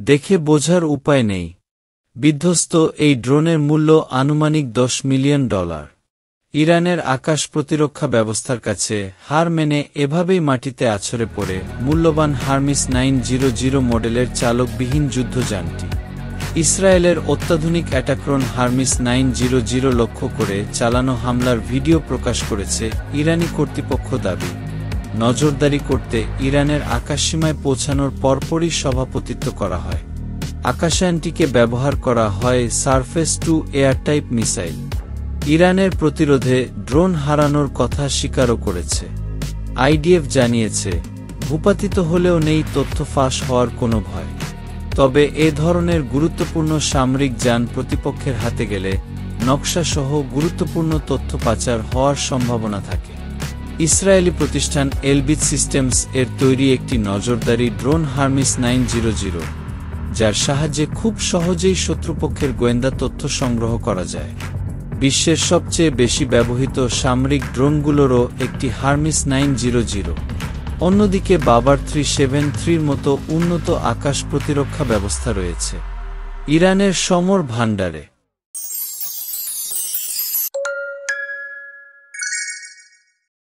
দেখে বোঝার উপায় নেই। বিধ্বস্ত এই ড্রোনের মূল্য আনুমানিক $10 মিলিয়ন। ইরানের আকাশ প্রতিরক্ষা ব্যবস্থার কাছে হার মেনে এভাবেই মাটিতে আছড়ে পড়ে মূল্যবান হারমিস 900 মডেলের চালকবিহীন যুদ্ধযানটি। ইসরায়েলের অত্যাধুনিক অ্যাটাক্রন হারমিস 900 লক্ষ্য করে চালানো হামলার ভিডিও প্রকাশ করেছে ইরানি কর্তৃপক্ষ। দাবি, নজরদারি করতে ইরানের আকাশসীমায় পৌঁছানোর পরপরই সভাপতিত্ব করা হয়। আকাশযানটিকে ব্যবহার করা হয় surface two air type missile. ইরানের প্রতিরোধে ড্রোন হারানোর কথা স্বীকারও করেছে। আইডিএফ জানিয়েছে, ভূপাতিত হলেও নেই তথ্য ফাঁস হওয়ার কোনো ভয়। তবে এ ধরনের গুরুত্বপূর্ণ সামরিক যান প্রতিপক্ষের হাতে গেলে নকশাসহ গুরুত্বপূর্ণ তথ্য পাচার হওয়ার সম্ভাবনা থাকে। ইসরায়েলি প্রতিষ্ঠান এলবিট সিস্টেমস এর তৈরি একটি নজরদারি ড্রোন হারমিস 900, যার সাহায্যে খুব সহজেই শত্রুপক্ষের গোয়েন্দা তথ্য সংগ্রহ করা যায়। বিশ্বের সবচেয়ে বেশি ব্যবহৃত সামরিক ড্রোনগুলোরও একটি হারমিস 900। অন্যদিকে বাবার 373 মতো উন্নত আকাশ প্রতিরক্ষা ব্যবস্থা রয়েছে ইরানের সমর ভাণ্ডারে।